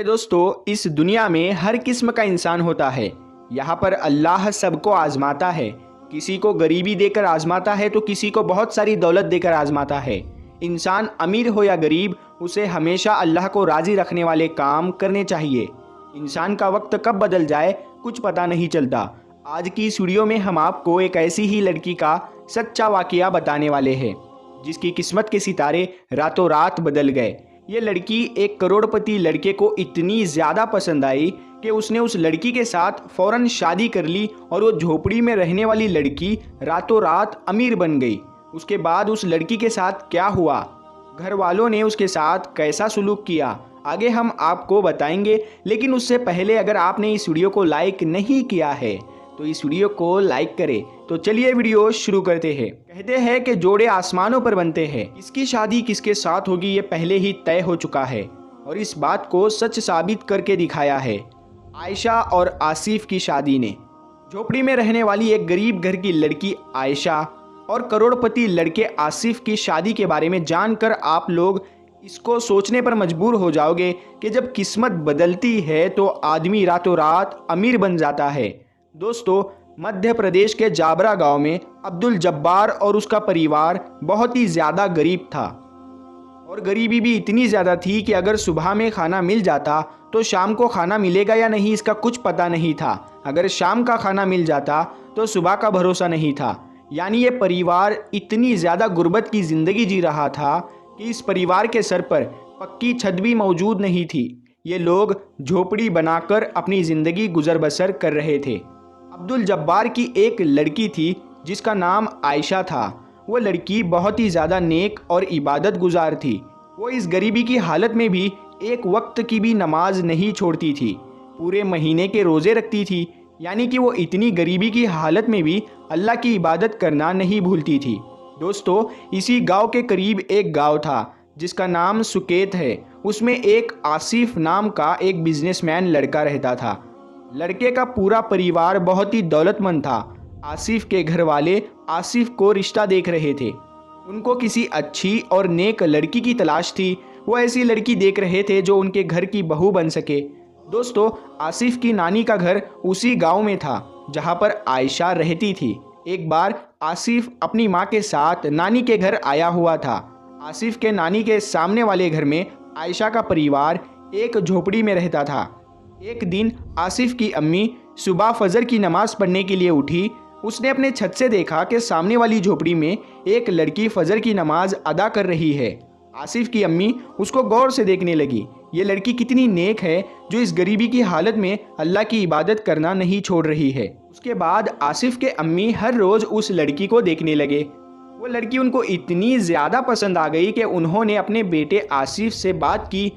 प्यारे दोस्तों, इस दुनिया में हर किस्म का इंसान होता है। यहाँ पर अल्लाह सबको आजमाता है। किसी को गरीबी देकर आजमाता है तो किसी को बहुत सारी दौलत देकर आजमाता है। इंसान अमीर हो या गरीब, उसे हमेशा अल्लाह को राज़ी रखने वाले काम करने चाहिए। इंसान का वक्त कब बदल जाए कुछ पता नहीं चलता। आज की इस वीडियो में हम आपको एक ऐसी ही लड़की का सच्चा वाक़या बताने वाले हैं जिसकी किस्मत के सितारे रातों रात बदल गए। ये लड़की एक करोड़पति लड़के को इतनी ज़्यादा पसंद आई कि उसने उस लड़की के साथ फ़ौरन शादी कर ली और वो झोपड़ी में रहने वाली लड़की रातों रात अमीर बन गई। उसके बाद उस लड़की के साथ क्या हुआ, घर वालों ने उसके साथ कैसा सुलूक किया, आगे हम आपको बताएंगे। लेकिन उससे पहले अगर आपने इस वीडियो को लाइक नहीं किया है तो इस वीडियो को लाइक करें। तो चलिए वीडियो शुरू करते हैं। कहते हैं कि जोड़े आसमानों पर बनते हैं, किसकी शादी किसके साथ होगी ये पहले ही तय हो चुका है और इस बात को सच साबित करके दिखाया है आयशा और आसिफ की शादी ने। झोपड़ी में रहने वाली एक गरीब घर की लड़की आयशा और करोड़पति लड़के आसिफ की शादी के बारे में जानकर आप लोग इसको सोचने पर मजबूर हो जाओगे कि जब किस्मत बदलती है तो आदमी रातों रात अमीर बन जाता है। दोस्तों, मध्य प्रदेश के जाबरा गांव में अब्दुल जब्बार और उसका परिवार बहुत ही ज़्यादा गरीब था और गरीबी भी इतनी ज़्यादा थी कि अगर सुबह में खाना मिल जाता तो शाम को खाना मिलेगा या नहीं इसका कुछ पता नहीं था। अगर शाम का खाना मिल जाता तो सुबह का भरोसा नहीं था। यानी ये परिवार इतनी ज़्यादा गुर्बत की ज़िंदगी जी रहा था कि इस परिवार के सर पर पक्की छत भी मौजूद नहीं थी। ये लोग झोपड़ी बनाकर अपनी ज़िंदगी गुजर बसर कर रहे थे। अब्दुल जब्बार की एक लड़की थी जिसका नाम आयशा था। वो लड़की बहुत ही ज़्यादा नेक और इबादत गुजार थी। वो इस गरीबी की हालत में भी एक वक्त की भी नमाज नहीं छोड़ती थी, पूरे महीने के रोज़े रखती थी। यानी कि वो इतनी गरीबी की हालत में भी अल्लाह की इबादत करना नहीं भूलती थी। दोस्तों, इसी गांव के करीब एक गांव था जिसका नाम सुकेत है। उसमें एक आसिफ नाम का एक बिजनेसमैन लड़का रहता था। लड़के का पूरा परिवार बहुत ही दौलतमंद था। आसिफ के घर वाले आसिफ को रिश्ता देख रहे थे। उनको किसी अच्छी और नेक लड़की की तलाश थी। वो ऐसी लड़की देख रहे थे जो उनके घर की बहू बन सके। दोस्तों, आसिफ की नानी का घर उसी गांव में था जहां पर आयशा रहती थी। एक बार आसिफ अपनी मां के साथ नानी के घर आया हुआ था। आसिफ के नानी के सामने वाले घर में आयशा का परिवार एक झोपड़ी में रहता था। एक दिन आसिफ की अम्मी सुबह फजर की नमाज़ पढ़ने के लिए उठी। उसने अपने छत से देखा कि सामने वाली झोपड़ी में एक लड़की फजर की नमाज अदा कर रही है। आसिफ की अम्मी उसको गौर से देखने लगी। ये लड़की कितनी नेक है जो इस गरीबी की हालत में अल्लाह की इबादत करना नहीं छोड़ रही है। उसके बाद आसिफ के अम्मी हर रोज़ उस लड़की को देखने लगे। वो लड़की उनको इतनी ज़्यादा पसंद आ गई कि उन्होंने अपने बेटे आसिफ से बात की।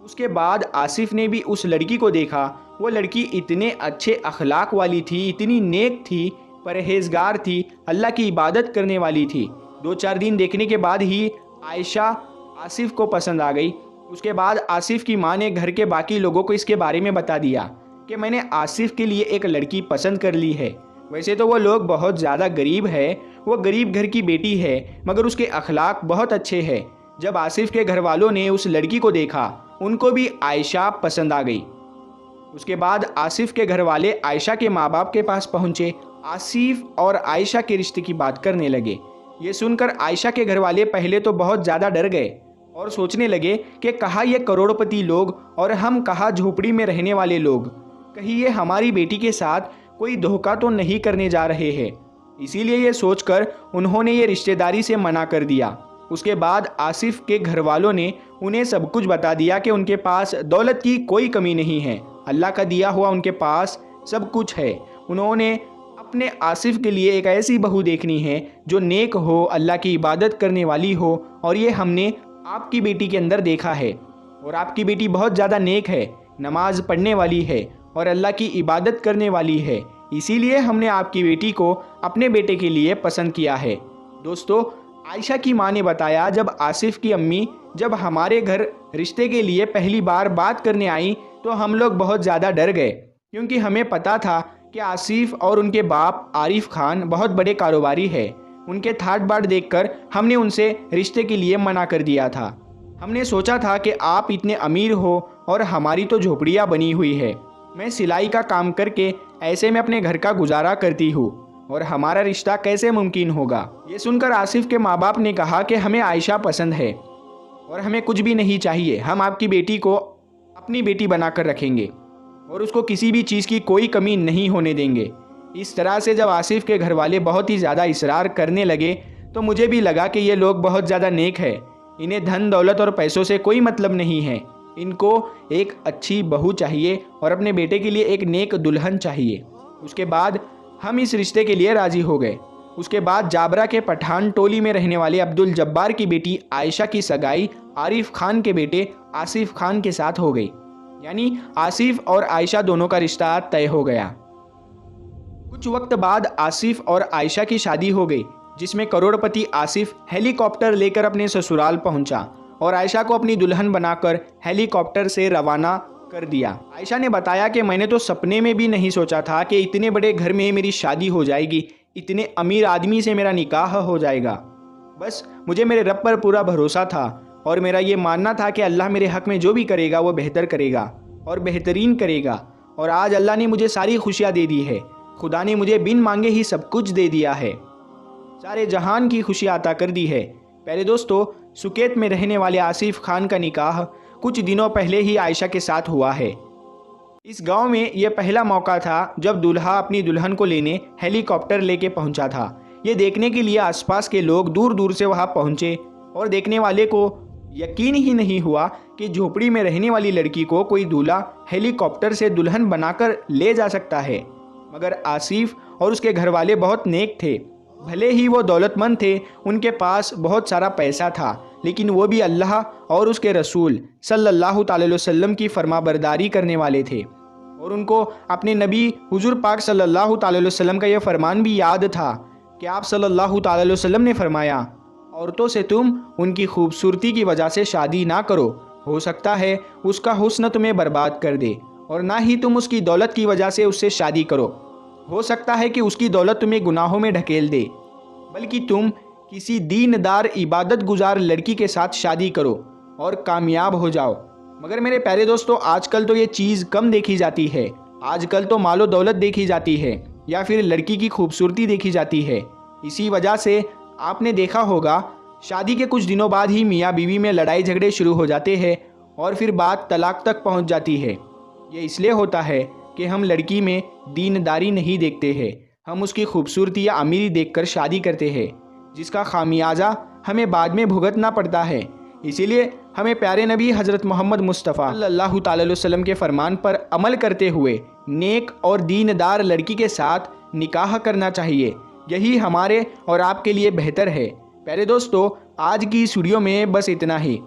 उसके बाद आसिफ ने भी उस लड़की को देखा। वो लड़की इतने अच्छे अखलाक वाली थी, इतनी नेक थी, परहेजगार थी, अल्लाह की इबादत करने वाली थी। 2-4 दिन देखने के बाद ही आयशा आसिफ को पसंद आ गई। उसके बाद आसिफ की मां ने घर के बाकी लोगों को इसके बारे में बता दिया कि मैंने आसिफ के लिए एक लड़की पसंद कर ली है। वैसे तो वो लोग बहुत ज़्यादा गरीब है, वो गरीब घर की बेटी है, मगर उसके अखलाक बहुत अच्छे हैं। जब आसिफ के घर वालों ने उस लड़की को देखा, उनको भी आयशा पसंद आ गई। उसके बाद आसिफ के घर वाले आयशा के माँ बाप के पास पहुँचे। आसिफ और आयशा के रिश्ते की बात करने लगे। ये सुनकर आयशा के घर वाले पहले तो बहुत ज़्यादा डर गए और सोचने लगे कि कहाँ ये करोड़पति लोग और हम कहाँ झोपड़ी में रहने वाले लोग, कहीं ये हमारी बेटी के साथ कोई धोखा तो नहीं करने जा रहे हैं। इसीलिए ये सोचकर उन्होंने ये रिश्तेदारी से मना कर दिया। उसके बाद आसिफ के घर वालों ने उन्हें सब कुछ बता दिया कि उनके पास दौलत की कोई कमी नहीं है, अल्लाह का दिया हुआ उनके पास सब कुछ है। उन्होंने अपने आसिफ के लिए एक ऐसी बहू देखनी है जो नेक हो, अल्लाह की इबादत करने वाली हो, और ये हमने आपकी बेटी के अंदर देखा है। और आपकी बेटी बहुत ज़्यादा नेक है, नमाज पढ़ने वाली है और अल्लाह की इबादत करने वाली है। इसीलिए हमने आपकी बेटी को अपने बेटे के लिए पसंद किया है। दोस्तों, आयशा की मां ने बताया, जब आसिफ की अम्मी जब हमारे घर रिश्ते के लिए पहली बार बात करने आई तो हम लोग बहुत ज़्यादा डर गए, क्योंकि हमें पता था कि आसिफ और उनके बाप आरिफ खान बहुत बड़े कारोबारी है। उनके ठाट बाट देखकर हमने उनसे रिश्ते के लिए मना कर दिया था। हमने सोचा था कि आप इतने अमीर हो और हमारी तो झोपड़ियाँ बनी हुई है। मैं सिलाई का काम करके ऐसे में अपने घर का गुजारा करती हूँ और हमारा रिश्ता कैसे मुमकिन होगा। ये सुनकर आसिफ के माँ बाप ने कहा कि हमें आयशा पसंद है और हमें कुछ भी नहीं चाहिए, हम आपकी बेटी को अपनी बेटी बनाकर रखेंगे और उसको किसी भी चीज़ की कोई कमी नहीं होने देंगे। इस तरह से जब आसिफ के घर वाले बहुत ही ज़्यादा इसरार करने लगे तो मुझे भी लगा कि ये लोग बहुत ज़्यादा नेक है, इन्हें धन दौलत और पैसों से कोई मतलब नहीं है, इनको एक अच्छी बहू चाहिए और अपने बेटे के लिए एक नेक दुल्हन चाहिए। उसके बाद हम इस रिश्ते के लिए राज़ी हो गए। उसके बाद जाबरा के पठान टोली में रहने वाले अब्दुल जब्बार की बेटी आयशा की सगाई आरिफ खान के बेटे आसिफ खान के साथ हो गई, यानी आसिफ और आयशा दोनों का रिश्ता तय हो गया। कुछ वक्त बाद आसिफ और आयशा की शादी हो गई, जिसमें करोड़पति आसिफ हेलीकॉप्टर लेकर अपने ससुराल पहुंचा और आयशा को अपनी दुल्हन बनाकर हेलीकॉप्टर से रवाना कर दिया। आयशा ने बताया कि मैंने तो सपने में भी नहीं सोचा था कि इतने बड़े घर में मेरी शादी हो जाएगी, इतने अमीर आदमी से मेरा निकाह हो जाएगा। बस मुझे मेरे रब पर पूरा भरोसा था और मेरा ये मानना था कि अल्लाह मेरे हक़ में जो भी करेगा वो बेहतर करेगा और बेहतरीन करेगा। और आज अल्लाह ने मुझे सारी खुशियाँ दे दी है, खुदा ने मुझे बिन मांगे ही सब कुछ दे दिया है, सारे जहान की खुशी अता कर दी है। पहले दोस्तों, सुकेत में रहने वाले आसिफ खान का निकाह कुछ दिनों पहले ही आयशा के साथ हुआ है। इस गांव में यह पहला मौका था जब दूल्हा अपनी दुल्हन को लेने हेलीकॉप्टर लेके पहुंचा था। ये देखने के लिए आसपास के लोग दूर दूर से वहां पहुंचे और देखने वाले को यकीन ही नहीं हुआ कि झोपड़ी में रहने वाली लड़की को कोई दूल्हा हेलीकॉप्टर से दुल्हन बनाकर ले जा सकता है। मगर आसिफ और उसके घर वाले बहुत नेक थे। भले ही वो दौलतमंद थे, उनके पास बहुत सारा पैसा था, लेकिन वो भी अल्लाह और उसके रसूल सल्लल्लाहु अलैहि वसल्लम की फरमाबरदारी करने वाले थे और उनको अपने नबी हुजूर पाक सल्लल्लाहु अलैहि वसल्लम का यह फरमान भी याद था कि आप सल्लल्लाहु अलैहि वसल्लम ने फरमाया, औरतों से तुम उनकी खूबसूरती की वजह से शादी ना करो, हो सकता है उसका हुस्न तुम्हें बर्बाद कर दे, और ना ही तुम उसकी दौलत की वजह से उससे शादी करो, हो सकता है कि उसकी दौलत तुम्हें गुनाहों में ढकेल दे, बल्कि तुम किसी दीनदार इबादत गुजार लड़की के साथ शादी करो और कामयाब हो जाओ। मगर मेरे प्यारे दोस्तों, आजकल तो ये चीज़ कम देखी जाती है। आजकल तो मालो दौलत देखी जाती है या फिर लड़की की खूबसूरती देखी जाती है। इसी वजह से आपने देखा होगा शादी के कुछ दिनों बाद ही मियाँ बीवी में लड़ाई झगड़े शुरू हो जाते हैं और फिर बात तलाक तक पहुँच जाती है। ये इसलिए होता है कि हम लड़की में दीनदारी नहीं देखते हैं, हम उसकी खूबसूरती या अमीरी देखकर शादी करते हैं, जिसका खामियाजा हमें बाद में भुगतना पड़ता है। इसीलिए हमें प्यारे नबी हज़रत मोहम्मद मुस्तफ़ा सल्लल्लाहु अलैहि वसल्लम के फरमान पर अमल करते हुए नेक और दीनदार लड़की के साथ निकाह करना चाहिए। यही हमारे और आपके लिए बेहतर है। प्यारे दोस्तों, आज की इस वीडियो में बस इतना ही।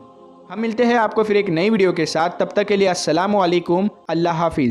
हम मिलते हैं आपको फिर एक नई वीडियो के साथ। तब तक के लिए अस्सलामु अलैकुम, अल्लाह हाफिज़।